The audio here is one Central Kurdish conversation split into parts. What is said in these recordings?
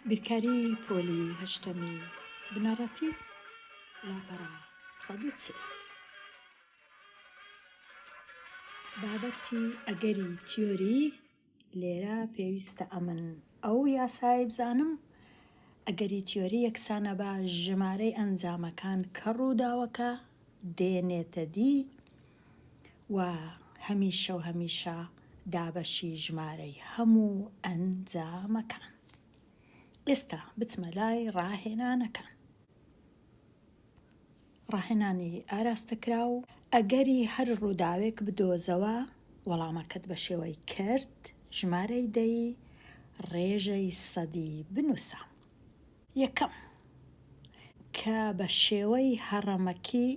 بیرکاری پۆلی هەشتەمی بنەڕەتی لاپەڕە 130 بابەتی ئەگەری تیۆری لێرە پێویستە ئەمن ئەو یاسای بزانم ئەگەری تیۆری یەکسانە بە ژمارەی ئەنجامەکان کە ڕووداوەکە دێنێتە دی و هەمیشە و هەمیشە دابەشی ژمارەی هەموو ئەنجامەکان. ئێستا بچمە لای ڕاهێنانەکان. ڕاهێنانی ئاراستەکرا و ئەگەری هەر ڕووداوێک بدۆزەوە وەڵامەکەت بە شێوەی کرد ژمارەی دەی ڕێژەی سەدی بنووسە. یەکەم کە بە شێوەی هەڕەمەکی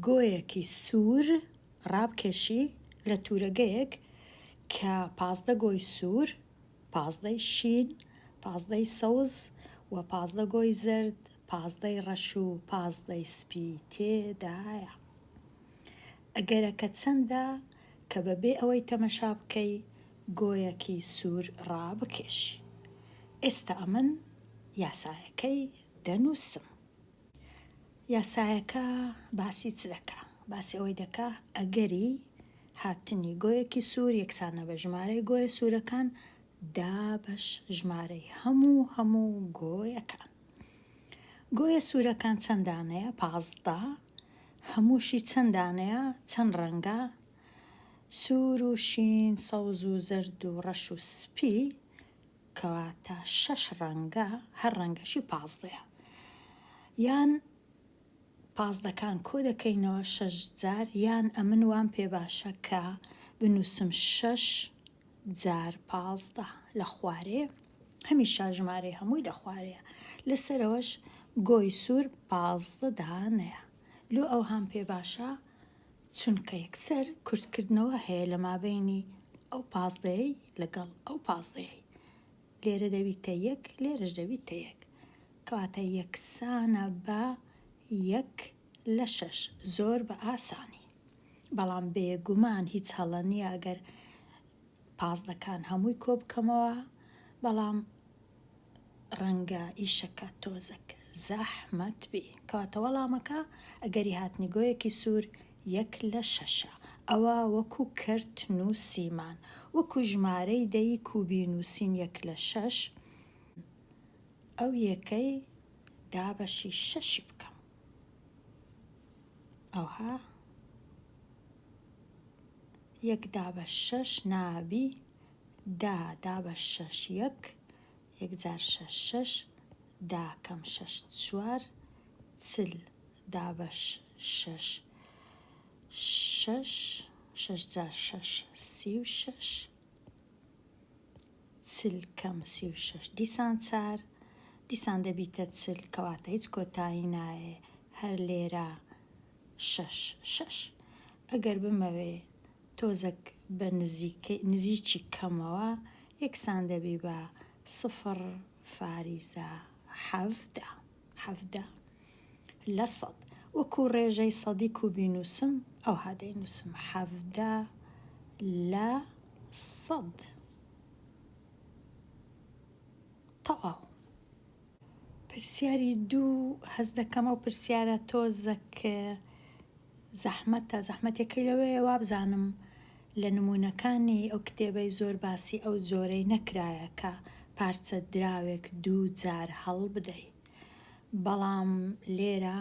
گۆیەکی سوور ڕابکێشی لە تورەگەیەک کە 15 گۆی سوور، 15 شین، 15 سەوز و 15 گۆی زرد، 15 ڕەش و 15 سپی تێدایە. ئەگەرەکە چەندە کە بەبێ ئەوەی تەمەشا بکەی گۆیەکی سوور ڕابکێشی. ئێستا ئەمن یاسایەکەی دەنووسم. یاسایەکە باسی چ دەکا؟ باسی ئەوەی دەکا ئەگەری هاتنی گۆیەکی سوور یەکسانە بە ژمارەی گۆیە سوورەکان دابەش ژمارەی هەموو گۆیەکان. گۆیە سوورەکان چەندانەیە؟ 15. هەمووشی چەندانەیە؟ چەند ڕەنگە؟ سوور و شین، سەوز و زرد و ڕەش و سپی کەواتە 6 ڕەنگە، هەر ڕەنگەشی 15. یان 15کان کۆ دەکەینەوە 6 جار یان ئەمن وام پێ باشە کە بنووسم 6 جار 15 لە خوارێ، هەمیشە ژمارەی هەمووی لە خوارەیە. لەسەرەوەش گۆی سوور 15 دانەیە. لۆ ئەو هەم پێ باشە چونکە یەکسەر کورتکردنەوە هەیە لە مابینی ئەو 15ی لەگەڵ ئەو 15ی. لێرە دەبیتە 1 لێرەش دەبیتە 1 کەواتە یەکسانە بە 1/6 زۆر بە ئاسانی. بەڵام بێگومان هیچ هەڵە نییە ئەگەر 15کان هەمووی کۆ بکەمەوە، بەڵام ڕەنگە ئیشەکە تۆزەک زەحمەت بی. کەواتە وەڵامەکە ئەگەری هاتنی گۆیەکی سوور 1/6. ئەوە وەکو کرد نووسیمان، وەکو ژمارەی دەی کوبی نووسین 1/6 ئەو یەکەی دابەشی 6 بکەم. ئەوها 1 دابەش 6 نابی 10 دابەش 6 1 1 6 6 داکەم 6 4 40 دابەش 6 6 6 6 36 40 کەم 36 دیسان 4 دیسان دەبیتە 40 کەواتە هیچ کۆتایی نایە هەر لێرە 6. ئەگەر بمەوێ تۆزەک بە نزیکی کەمەوە یەکسان دەبی بە 0.7 لە 100. وەکو ڕێژەی سەدی کوبی نووسم ئەو هادەی نووسم 17 لە 100. تەواو. پرسیاری دوو هەز دەکەمە و پرسیارە تۆزەک زەحمەتەکەی لەوەیە وابزانم لە نمونەکانی ئەو کتێبەی زۆر باسی ئەو جۆرەی نەکرایە کە پارچە دراوێک 2 جار هەڵ بدەی. بەڵام لێرە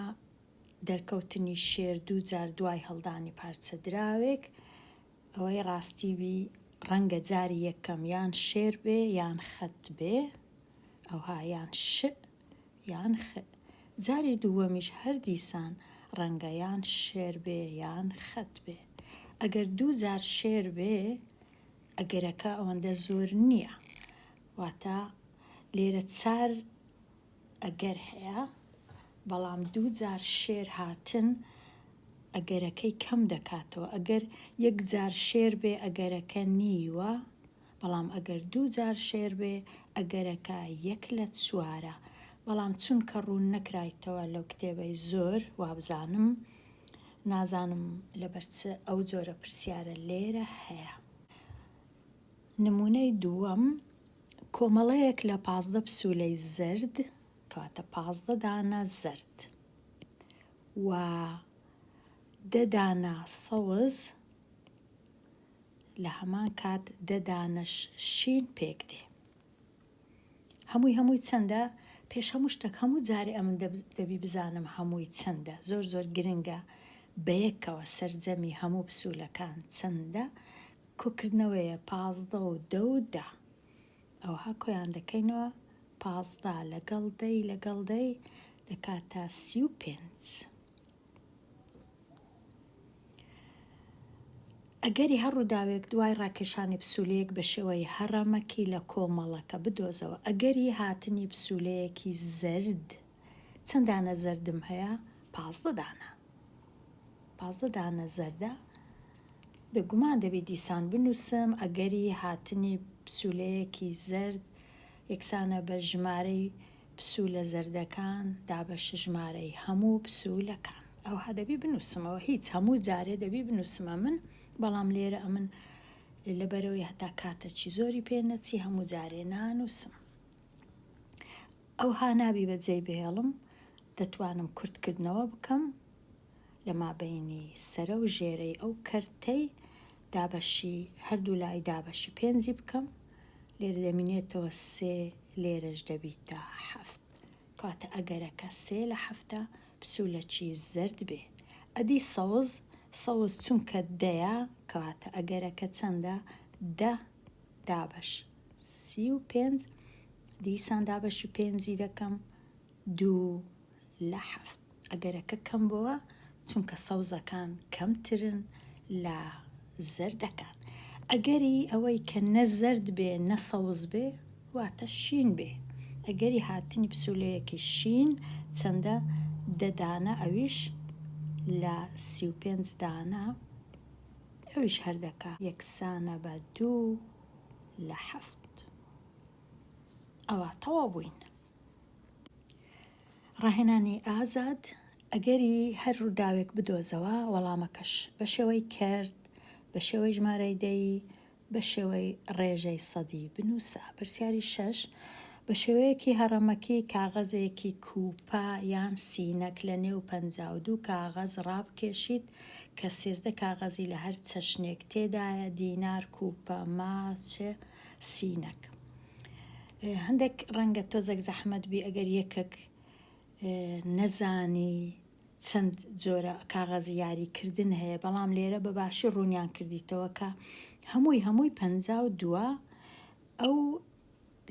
دەرکەوتنی شێر 2 جار دوای هەڵدانی پارچە دراوێک ئەوەی ڕاستیبی ڕەنگە جاری یەکەم یان شێر بێ یان خەت بێ، ئەوها یان ش یان خ. جاری دووەمیش هەر دیسان ڕەنگە یان شێر بێ یان خەت بێ. ئەگەر 2 جار شێر بێ ئەگەرەکە ئەوەندە زۆر نییە، واتە لێرە 4 ئەگەر هەیە، بەڵام 2 جار شێر هاتن ئەگەرەکەی کەم دەکاتەوە. ئەگەر 1 جار شێر بێ ئەگەرەکە نیوە، بەڵام ئەگەر 2 جار شێر بێ ئەگەرەکە 1/4. بەڵام چونکە ڕوون نەکرایتەوە لەو کتێبەی زۆر وابزانم، نازانم لەبەرچە ئەو جۆرە پرسیارە لێرە هەیە. نمونەی دووەم کۆمەڵەیەک لە 15 پسوولەی زرد کەواتە 15 دانە زرد و 10 دانە سەوز لە هەمان کات 10 دانەش شین پێک دێ. هەمووی چەندە؟ پێش هەموو شتێک هەموو جارێ ئەمن دەبی بزانم هەمووی چەندە. زۆر گرنگە بەیەکەوە سەرجەمی هەموو پسوولەکان چەندە. کۆکردنەوەیە 15 و 10 و 10. ئەوها کۆیان دەکەینەوە 15 لەگەڵ 10 دەکاتە 35. ئەگەری هەڕووداوێک دوای ڕاکێشانی پسوولەیەک بە شێوەی هەڕەمەکی لە کۆمەڵەکە بدۆزەوە. ئەگەری هاتنی پسوولەیەکی زرد چەند دانە زردم هەیە؟ 15 دانە. 15 دانە زەردە بێگومان دەبێت دیسان بنووسم ئەگەری هاتنی پسوولەیەکی زرد یەکسانە بە ژمارەی پسوولە زەردەکان دابەش ژمارەی هەموو پسوولەکان. ئەوها دەبی بنووسمەوە، هیچ هەموو جارێ دەبی بنووسمە من، بەڵام لێرە ئەمن لەبەرەوەی هەتا کاتەکی زۆری پێ نەچی هەموو جارێ نانووسم. ئەوها نابی بەجێی بهێڵم، دەتوانم کورتکردنەوە بکەم لە مابەینی سەرە و ژێرەی ئەو کەرتەی دابەشی هەردوو لای دابەشی 5 بکەم. لێرە دەمینێتەوە 3 لێرەش دەبیتە 7. کاتە ئەگەرەکە 3 لە 7 پسوولەکی زرد بێ. ئەدی سەوز چونکە 10 کاتە ئەگەرەکە چەندە؟ 10 دابەش 35. دیسان دابەشی 5 دەکەم 2 لە 7. ئەگەرەکە کەم بووە چونکە سەوزەکان کەمترن لە زەردەکان. ئەگەری ئەوەی کە نە زرد بێ نە سەوز بێ واتە شین بێ. ئەگەری هاتنی پسوولەیەکی شین چەندە؟ 10 دانە، ئەویش لە 35 دانە، ئەویش هەردەکە یەکسانە بە 2 لە 7. ئەوە تەواو بووین. ڕاهێنانی ئازاد ئەگەری هەر ڕووداوێک بدۆزەوە وەڵامەکەش بە شێوەی کەرت، بە شێوەی ژمارەی دەی، بە شێوەی ڕێژەی سەدی بنووسە. پرسیاری 6 بە شێوەیەکی هەڕەمەکی کاغەزێکی کووپە یان سینەک لە نێو 52 کاغەز ڕابکێشیت کە 13 کاغەزی لە هەر چەشنێک تێدایە، دینار، کووپە، ماچێ، سینەک. هەندێک ڕەنگە تۆزێک زەحمەت بی ئەگەر یەکێک نەزانی چەند جۆرە کاغەزی یاریکردن هەیە، بەڵام لێرە بەباشی ڕوونیان کردیتەوە کە هەمووی 52. ئەو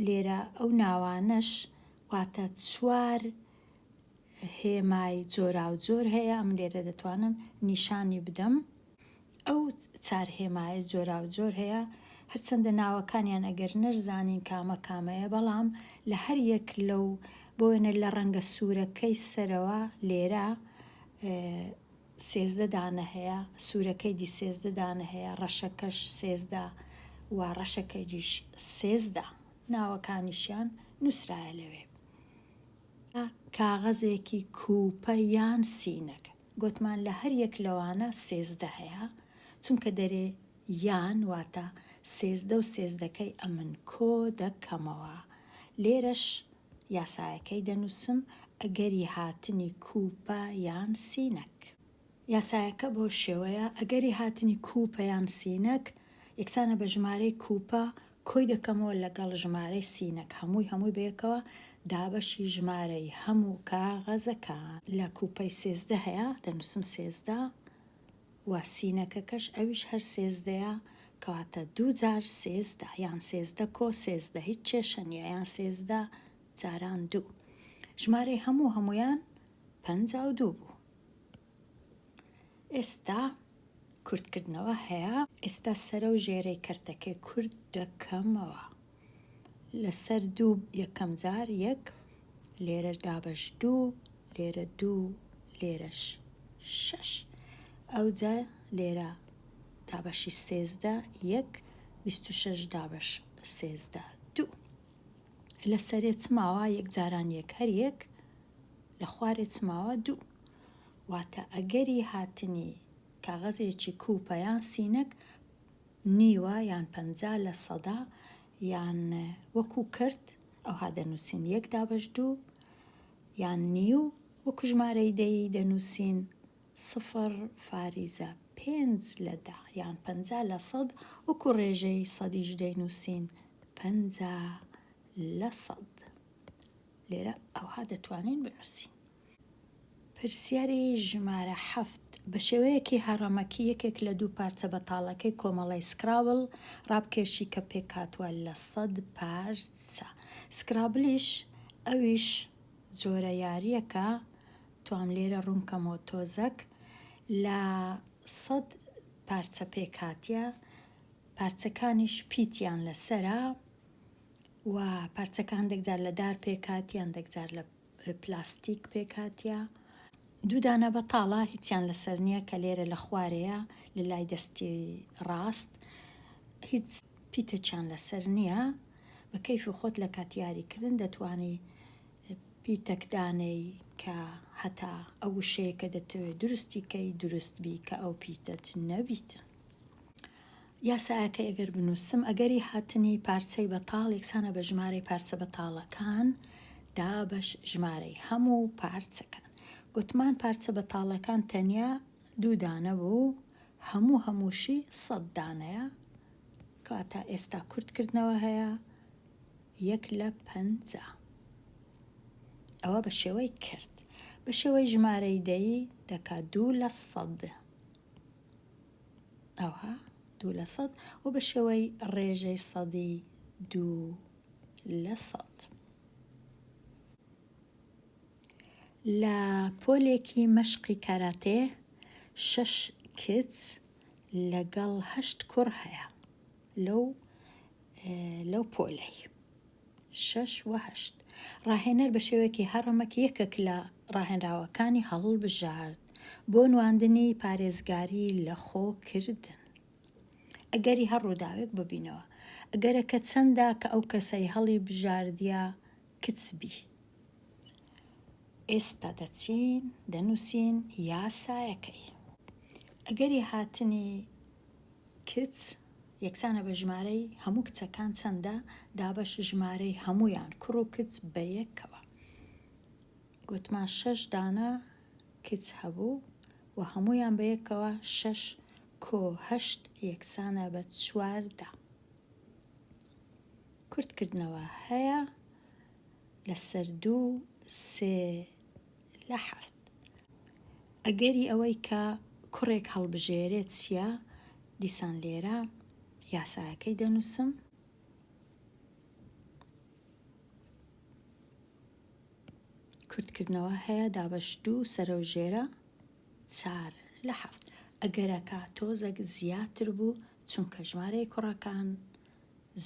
لێرە ئەو ناوانەش واتە 4 هێمای جۆرا و جۆر هەیە. ئەم لێرە دەتوانم نیشانی بدەم. ئەو 4 هێمای جۆرا و جۆر هەیە، هەرچەندە ناوەکانیان ئەگەر نەشزانین کامەیە، بەڵام لە هەر یەک لەو بۆێنە لە ڕەنگە سوورەکەی سەرەوە لێرە 13 دانە هەیە، سوورەکەی دی 13 دانە هەیە، ڕەشەکەش 13 و ڕەشەکەی دیش 13. ناوەکانیشیان نووسرایە لەوێ. کاغەزێکی کووپە یان سینەک گوتمان لە هەر یەک لەوانە 13 هەیە، چونکە دەرێ یان واتە 13 و 13کەی ئەمن کۆ دەکەمەوە. لێرەش یاسایەکەی دەنووسم ئەگەری هاتنی کووپە یان سینەک. یاسایەکە بۆ شێوەیە ئەگەری هاتنی کووپە یان سینەک یەکسانە بە ژمارەی کووپە کۆی دەکەمەوە لەگەڵ ژمارەی سینەک، هەمووی بەیەکەوە دابەشی ژمارەی هەموو کاغەزەکان. لە کووپەی 13 هەیە دەنووسم 13 و سینەکەکەش ئەویش هەر 13ەیە کەواتە 2 جار 13 یان 13 کۆ 13 هیچ کێشە نییە، یان 13 جاران 2. ژمارەی هەموویان 52 بوو. ئێستا کورتکردنەوە هەیە. ئێستا سەرە و ژێرەی کەرتەکەی کورت دەکەمەوە. لەسەر 2 یەکەم جار 1، لێرەش دابەش 2، لێرە 2، لێرەش 6. ئەوجا لێرە دابەشی 13 1، 26 دابەش 13 2. لە سەرێ چماوە یەک جاران یەک هەر یەک، لە خوارێ چماوە 2. واتە ئەگەری هاتنی کاغەزێکی کووپە یان سینەک نیوە یان 50 لە 100 یان وەکو کرد ئەوها دەنووسین 1/2 یان نیو، وەکو ژمارەی دەی دەنووسین 0.5 یان 50%، وەکو ڕێژەی سەدیش دەینووسین 50%. لێرە ئەوها دەتوانین بنووسین. پرسیاری ژمارە 7 بە شێوەیەکی هەڕەمەکی یەکێک لە دوو پارچە بەتاڵەکەی کۆمەڵی سکرابڵ ڕابکێشی کە پێک هاتووە لە 100 پارچە. سکرابلیش ئەویش جۆرە یاریەکە، توام لێرە ڕوونکەمەوە تۆزەک لە 100 پارچە پێک هاتیە، پارچەکانیش پیتیان لەسەرە و پارچەکان هەندێکجار لە دار پێک هاتیە، هەندێکجار لە پلاستیک پێک هاتیە. دوو دانە بەتاڵە هیچیان لەسەر نییە کە لێرە لە خوارەیە لە لای دەستی ڕاست، هیچ پیتەچیان لەسەر نییە. بە کەیف خۆت لە کاتیاریکردن دەتوانی پیتەکدانەی کە هەتا ئەو وشەیە کە دەتەوێت دروستیکەی دروست بی کە ئەو پیتەت نەبیتن. یاسایەکە ئەگەر بنووسم ئەگەری هاتنی پارچەی بەتاڵ یەکسانە بە ژمارەی پارچە بەتاڵەکان دا بەش ژمارەی هەموو پارچەکان. گوتمان پارچە بەتاڵەکان تەنیا دوو دانە بوو، هەمووشی 100 دانەیە، کاتە ئێستا کورتکردنەوە هەیە 1/50. ئەوە بە شێوەی کرد. بە شێوەی ژمارەی دەی دەکات 2/100. ئەوها 2/100 و بە شێوەی ڕێژەی سەدی 2/100. لە پۆلێکی مەشقی کاراتێ 6 کچ لەگەڵ 8 کوڕ هەیە لەو پۆلەی 6 و 8. ڕاهێنەر بە شێوەیەکی هەڕەمەکی یەکێک لە ڕاهێنراوەکانی هەڵبژارد بۆ نواندنی پارێزگاری لە خۆکردن. ئەگەری هەڕووداوێک ببینەوە، ئەگەرەکە چەندە کە ئەو کەسەی هەڵی بژاردیە کچبی. ئێستا دەچین دەنووسین یاسایەکەی. ئەگەری هاتنی کچ یەکسانە بە ژمارەی هەموو کچەکان چەندە دابەش ژمارەی هەمویان کوڕ و کچ بە یەکەوە. گوتمان 6 دانە کچ هەبوو و هەمویان بە یەکەوە 6 کۆ 8 یەکسانە بە 14. کورتکردنەوە هەیە لەسەر 2 3/7. ئەگەری ئەوەی کە کوڕێک هەڵبژێرێت چییە؟ دیسان لێرە یاسایەکەی دەنووسم. کورتکردنەوە هەیە دابەش 2 سەرە و ژێرە 4/7. ئەگەرەکە تۆزێک زیاتر بوو چونکە ژمارەی کوڕەکان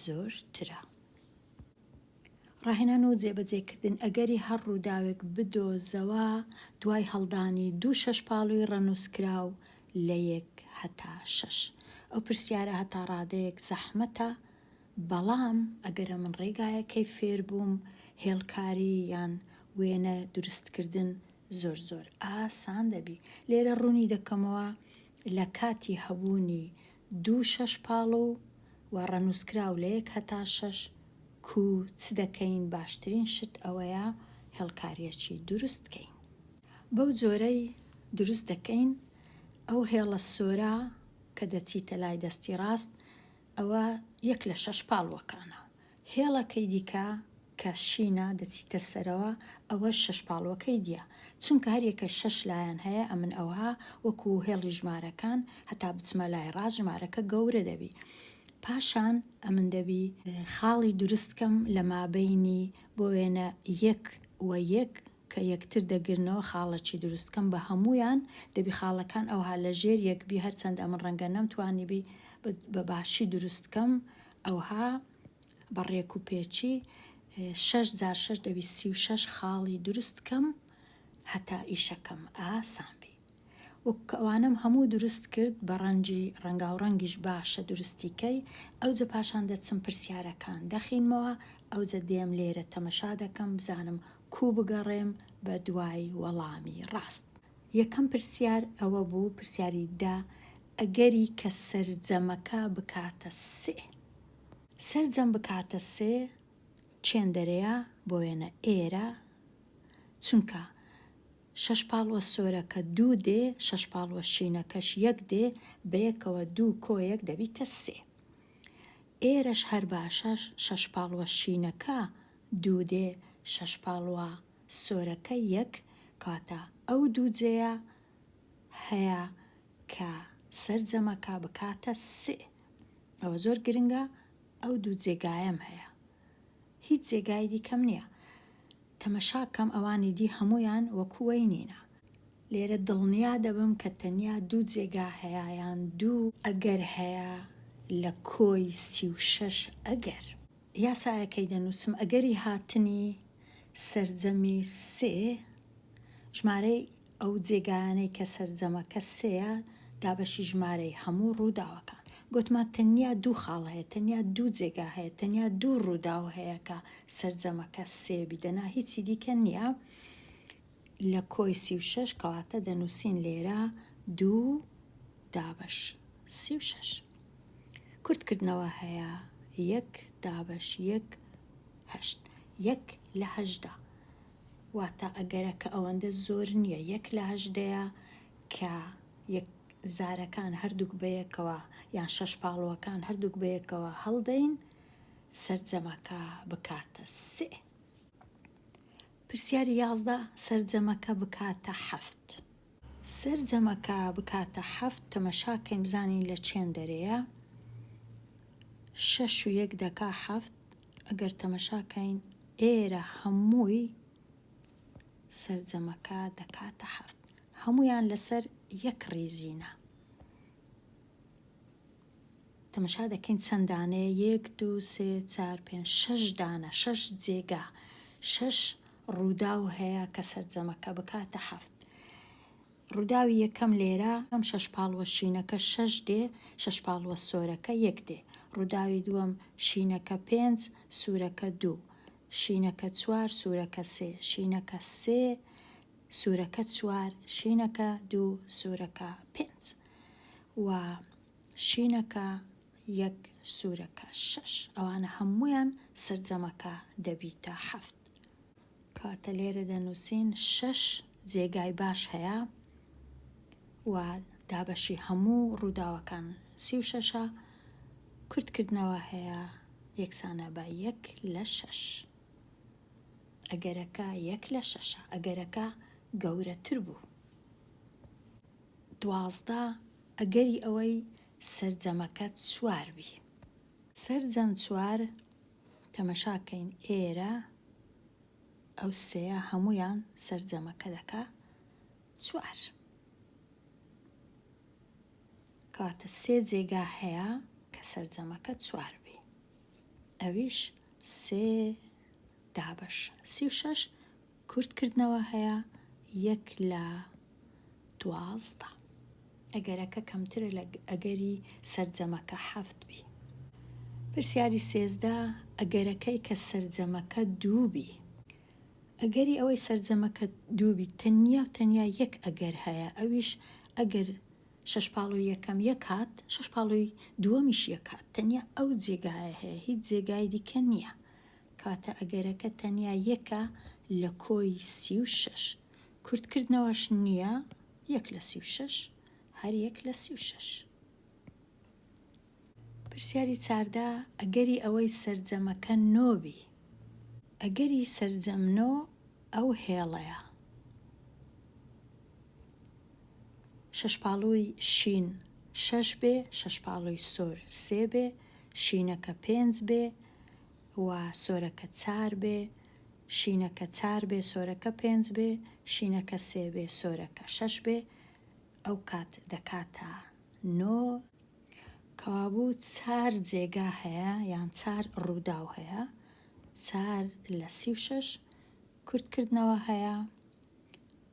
زۆرترە. ڕاهێنان و جێبەجێکردن ئەگەری هەڕووداوێک بدۆزەوە دوای هەڵدانی 2 شەشپاڵووی ڕەنووسکراو لە 1 هەتا 6. ئەو پرسیارە هەتا ڕادەیەک زەحمەتە، بەڵام ئەگەرە من ڕێگایە کەی فێر بووم هێڵکاری یان وێنە دروستکردن زۆر ئاسان دەبی. لێرە ڕوونی دەکەمەوە لە کاتی هەبوونی 2 شەشپاڵوو و ڕەنووسکراو لە 1 هەتا 6 چ دەکەین؟ باشترین شت ئەوەیە هێڵکاریەکی دروستکەین. بەو جۆرەی دروست دەکەین. ئەو هێڵە سۆرە کە دەچیتە لای دەستی ڕاست ئەوە 1 لە 6 پاڵوەکانە. هێڵەکەی دیکە کە شینە دەچیتە سەرەوە ئەوە 6 پاڵوەکەی دیە، چونکە هەریەکە 6 لایەن هەیە. ئەمن ئەوها وەکو هێڵی ژمارەکان هەتا بچمە لای ڕاست ژمارەکە گەورە دەبی. پاشان ئەمن دەبی خاڵی دروستکەم لە مابەینی بۆ وێنە 1 و 1 کە یەکتر دەگرنەوە خاڵەکی دروستکەم بە هەمویان دەبی خاڵەکان ئەوها لە ژێر یەکبی هەرچەند ئەمن ڕەنگە نەمتوانیبی بە باشی دروستکەم ئەوها بەڕێک و پێچی 6x6 دەبی 36 خاڵی دروستکەم هەتا ئیشەکەم ئاسان بی. وەکەوانم هەموو دروست کرد بە ڕەنگاو ڕەنگیش باشە دروستیکەی. ئەوجە پاشان دەچم پرسیارەکان دەخینمەوە، ئەوجە دێم لێرە تەمەشا دەکەم بزانم کوو بگەڕێم بە دوای وەڵامی ڕاست. یەکەم پرسیار ئەوە بوو، پرسیاری دا ئەگەری کە سەرجەمەکە بکاتە 3. سەرجەم بکاتە سێ چێندەرەیە بۆ وێنە ئێرە، چونکە شەش پاڵوە سۆرەکە دوو دێ، شەش پاڵوە شینەکەش یەک دێ، بەیەکەوە دوو کۆیەک دەبیتە سێ. ئێرەش هەر باشە، شەش پاڵوە شینەکە دوو دێ، شەش پاڵوە سۆرەکە یەک، کاتە ئەو دوو جێیە هەیە کە سەرجەمەکە بکاتە سێ. ئەوە زۆر گرنگە، ئەو دوو جێگایەم هەیە، هیچ جێگای دیکەم نییە. تەمەشاکەم ئەوانی دی هەمویان وەکووەی نینە. لێرە دڵنیا دەبم کە تەنیا دوو جێگا هەیە یان دوو ئەگەر هەیە لە کۆی 36 ئەگەر. یاسایەکەی دەنووسم ئەگەری هاتنی سەرجەمی سێ، ژمارەی ئەو جێگایانەی کە سەرجەمەکە سێیە دابەشی ژمارەی هەموو ڕووداوەکان. گوتمان تەنیا دوو خاڵ هەیە، تەنیا دوو جێگا هەیە، تەنیا دوو ڕووداو هەیە کە سەرجەمەکە سێبی، دەنا هیچی دیکە نییە لە کۆی 36 کەواتە دەنووسین لێرە دوو دابەش 36. کورتکردنەوە هەیە، یەک دابەش یەک هەشت، یەک لە هەژدا، واتە ئەگەرەکە ئەوەندە زۆر نییە، یەک لە هەژدەیە کە یەک زارەکان هەردووک بەیەکەوە یان شەش پاڵوەکان هەردووک بەیەکەوە هەڵدەین، سەرجەمەکە بکاتە سێ. پرسیاری 11 سەرجەمەکە بکاتە حەفت. سەرجەمەکە بکاتە حەفت، تەمەشاکەین بزانین لە چێندەرەیە، 6 و 1 دەکا حەفت. ئەگەر تەمەشاکەین ئێرە هەمووی سەرجەمەکە دەکاتە حەفت، هەمویان لەسەر یەک ڕیزینە. تەمەشا دەکەین چەندانەیە، 1 2 3 4 5 6 دانە، 6 جێگا، 6 ڕووداو هەیە کە سەرجەمەکە بکاتە حەفت. ڕووداوی یەکەم لێرە ئەم شەش پاڵوە شینەکە 6 دێ، شەش پاڵوە سۆرەکە یەک دێ. ڕووداوی دووەم شینەکە 5 سوورەکە 2، شینەکە 4 سوورەکە 3، شینەکە 3 سوورەکە 4، شینەکە 2 سوورەکە 5 و شینەکە 1 سوورەکە 6. ئەوانە هەمویان سەرجەمەکە دەبیتە حەفت. کاتە لێرە دەنووسین 6 جێگای باش هەیە و دابەشی هەموو ڕووداوەکان 36ە، کورتکردنەوە هەیە یەکسانە بە 1 لە 6. ئەگەرەکە 1 لە 6ە، ئەگەرەکە گەورەتر بوو. 12 ئەگەری ئەوەی سەرجەمەکە 4 بی. سەرجەم 4 تەمەشاکەین ئێرە ئەو سێیە هەمویان سەرجەمەکە دەکا 4. کاتە سێ جێگا هەیە کە سەرجەمەکە 4 بی، ئەویش سێ دابەش 36. کورتکردنەوە هەیە 1 لە 12. ئەگەرەکە کەمترە لە ئەگەری سەرجەمەکە 7 بی. پرسیاری 13 ئەگەرەکەی کە سەرجەمەکە 2 بی. ئەگەری ئەوەی سەرجەمەکە 2 بی تەنیا یەک ئەگەر هەیە، ئەویش ئەگەر شەش پاڵوی یەکەم یەک هات، شەش پاڵوی دووەمیش یەک هات، تەنیا ئەو جێگایە هەیە، هیچ جێگای دیکە نییە. کاتە ئەگەرەکە تەنیا یەکە لە کۆی 36. کورتکردنەوەش نییە، 1 لە 36 هەر 1 لە 36. پرسیاری 14 ئەگەری ئەوەی سەرجەمەکە 9 بی. ئەگەری سەرجەم 9 ئەو هێڵەیە، شەش پاڵوی شین 6 بێ، شەش پاڵوی سۆر 3 بێ، شینەکە 5 بێ و سۆرەکە 4 بێ، شینەکە 4 بێ سۆرەکە 5 بێ، شینەکە 3 بێ سۆرەکە 6 بێ، ئەو کات دەکاتە 9. کەوابوو 4 جێگا هەیە یان 4 ڕووداو هەیە، 4 لە 36. کورتکردنەوە هەیە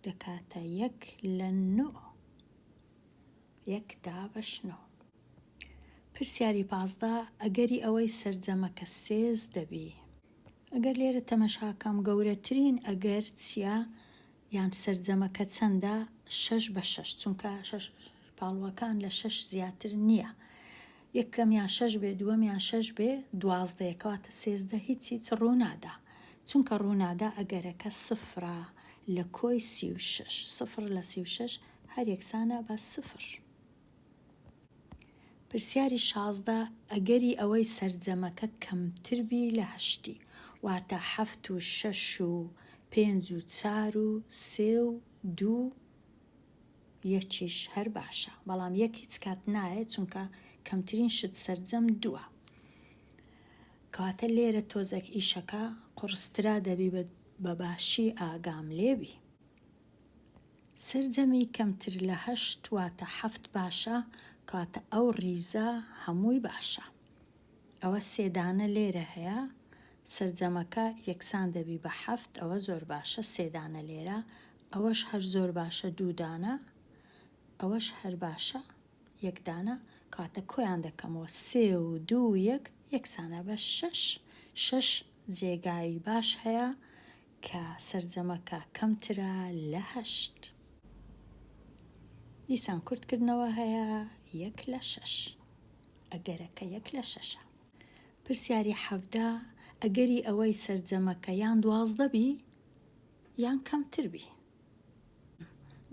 دەکاتە 1 لە 9، 1 دابەش 9. پرسیاری 15 ئەگەری ئەوەی سەرجەمەکە 3 دەبی. ئەگەر لێرە تەمەشاکەم گەورەترین ئەگەر چییە یان سەرجەمەکە چەندە؟ 6 بە 6، چونکە 6 پاڵوەکان لە 6 زیاتر نییە. یەکەمیان 6 بێ دووەمیان 6 بێ 12 کەواتە 13 هیچ ڕوونادا چونکە ڕوونادا ئەگەرەکە سفرە لە کۆی 36 سفر لە 36 هەر یەکسانە بە سفر. پرسیاری 16 ئەگەری ئەوەی سەرجەمەکە کەمتربی لە 8 واتە 7 و 6 و 5 و 4 و 3 و 2 یەکیش هەر باشە بەڵام یەک هیچ کات نایە چونکە کەمترین شت سەرجەم 2. کەواتە لێرە تۆزێک ئیشەکە قورسترا دەبی بە باشی ئاگام لێبی. سەرجەمی کەمتر لە 8 واتە 7 باشە کەواتە ئەو ریزە هەمووی باشە. ئەوە سێدانە لێرە هەیە سەرجەمەکە یەکسان دەبی بە 7 ئەوە زۆر باشە سێدانە لێرە ئەوەش هەر زۆر باشە دوودانە ئەوەش هەر باشە یەکدانە کاتە کۆیان دەکەمەوە 3 و 2 و 1 یەکسانە بە 6 جێگایی باش هەیە کە سەرجەمەکە کەمترە لە 8. دیسان کورتکردنەوە هەیە 1 لە 6 ئەگەرەکە 1 لە 6. پرسیاری 17 ئەگەری ئەوەی سەرجەمەکە یان 12 بی یان کەمتر بی.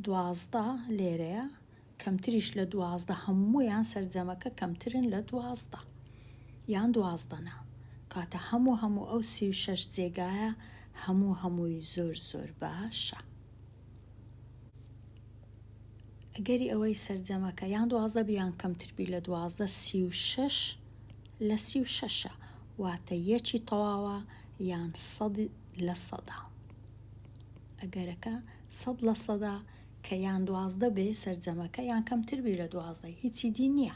12 لێرەیە کەمتریش لە 12 هەموویان سەرجەمەکە کەمترن لە 12 یان 12نا کاتە هەموو ئەو 36 جێگایە هەمووی زۆر باشە. ئەگەری ئەوەی سەرجەمەکە یان 12 بیان کەمتربی لە 12 36 لە 36 واتە یەکی تەواوە یان 100 لە 100. ئەگەرەکە 100 لە 100 کە یان 12 بێ سەرجەمەکە یان کەمتربی لە 12 هیچی دی نییە.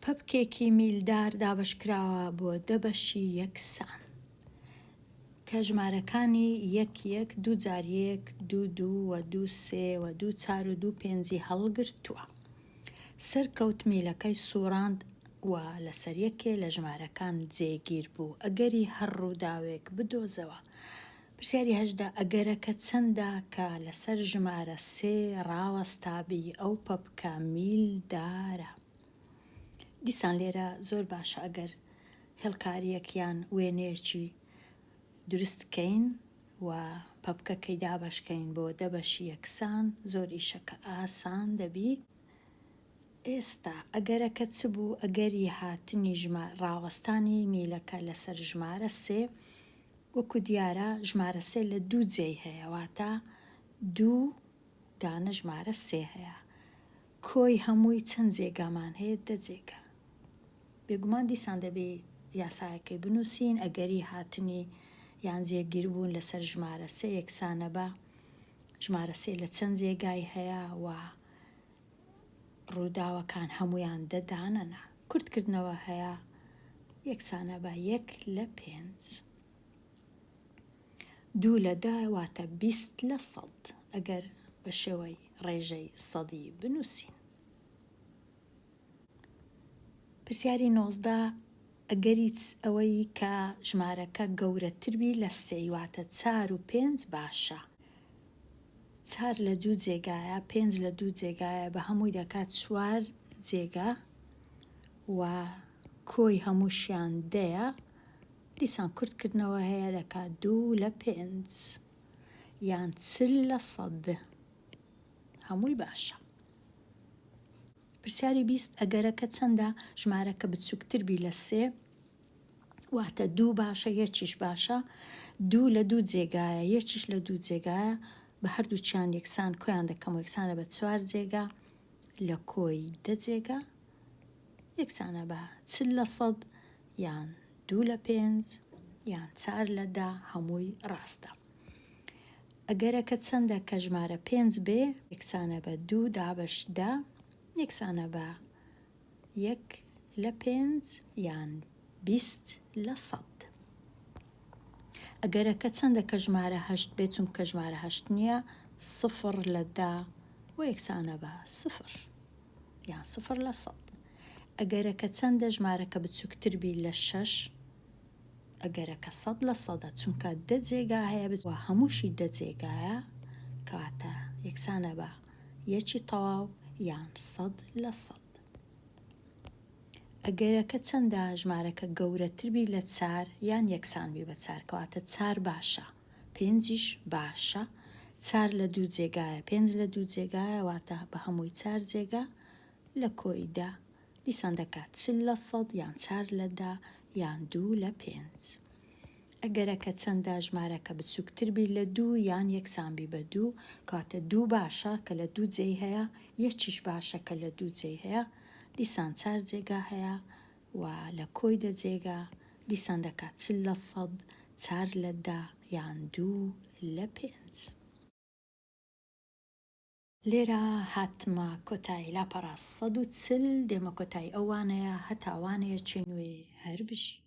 پەپکێکی میلدار دابەشکراوە بۆ 10 بەشی یەکسان کە ژمارەکانی 1 2 جار 1 2 2 و 2 3 و 2 4 و 2 5 هەڵگرتووە. سەرکەوت میلەکەی سوڕاند و لەسەر یەکێ لە ژمارەکان جێگیر بوو ئەگەری هەر ڕووداوێک بدۆزەوە. پرسیاری 18 ئەگەرەکە چەندە کە لەسەر ژمارە 3 ڕاوەستابی ئەو پەپکە میلدارە. دیسان لێرە زۆر باشە ئەگەر هێڵکاریەکیان وێنەیەکی دروستکەین و پەپکەکەی دابەشکەین بۆ 10 بەشی یەکسان زۆر ئیشەکە ئاسان دەبی. ئێستا ئەگەرەکە چ بوو ئەگەری هاتنی ڕاوەستانی میلەکە لەسەر ژمارە 3 وەکو دیارە ژمارە 3 لە 2 جێی هەیە واتە 2 دانە ژمارە 3 هەیە کۆی هەمووی چەند جێگامان هەیە 10 جێگا. بێگومان دیسان دەبێ یاسایەکەی بنووسین ئەگەری هاتنی یان جێگیربوون لەسەر ژمارە 3 یەکسانە بە ژمارە 3 لە چەند جێگای هەیە و ڕووداوەکان هەمویان 10 دانەنە. کورتکردنەوە هەیە یەکسانە بە 1 لە 5. 2 لە 10 واتە 20 لە 100 ئەگەر بە شێوەی ڕێژەی سەدی بنووسین. پرسیاری 19 ئەگەری ئەوەی کە ژمارەکە گەورەتربی لە 3 واتە 4 و 5 باشە. 4 لە 2 جێگایە 5 لە 2 جێگایە بە هەمووی دەکات 4 جێگا و کۆی هەمووشیان 10ە. دیسان کورتکردنەوە هەیە دەکات 2 لە 5 یان 40 لە 100 هەمووی باشە. پرسیاری 20 ئەگەرەکە چەندە ژمارەکە بچووکتربی لە 3 واتە 2 باشە یەکیش باشە 2 لە 2 جێگایە یەکیش لە 2 جێگایە بە هەردووچیان یەکسان کۆیان دەکەم و یەکسانە بە 4 جێگا لە کۆی 10 جێگا یەکسانە بە 40 لە 100 یان 2 لە 5 یان 4 لە 10 هەمووی ڕاستە. ئەگەرەکە چەندە کە ژمارە 5 بێ یەکسانە بە 2 دابەش 10 یەکسانە بە 1 لە 5 یان 20 لە 100. ئەگەرەکە چەندە کە ژمارە 8 بێت چونکە ژمارە 8 نییە 0 لە 10 و یەکسانە بە 0 یان 0 لە 100. ئەگەرەکە چەندە ژمارەکە بچووکتربی لە 6 ئەگەرەکە 100 لە 100 چونکە 10 جێگا هەیە و هەمووشی 10 جێگایە کاتە یەکسانە بە یەکی تەواو یان 100 لە 100. ئەگەرەکە چەندە ژمارەکە گەورەتر بی لە 4 یان یەکسان بی بە 4 کەواتە 4 باشە، 5 باشە، 4 لە 2 جێگایە، 5 لە 2 جێگایە واتە بە هەمووی 4 جێگا لە کۆیدا دیسان دەکات 40% یان 4 لە 10 یان 2 لە 5. ئەگەرەکە چەندە ژمارەکە بچووکتر بی لە 2 یان یەکسان بی بە 2 کاتە 2 باشە کە لە 2 جێی هەیە، یەکیش باشە کە لە 2 جێی هەیە، دیسان 4 جێگا هەیە و لە کۆی دەجێگا دیسان دەکات 40%، 4 لە 10 یان 2 لە 5. لێرە هاتمە کۆتایی لاپەڕاست 140 دێمە کۆتایی ئەوانەیە هەتاوانەیە چێنوێ هەر بژی.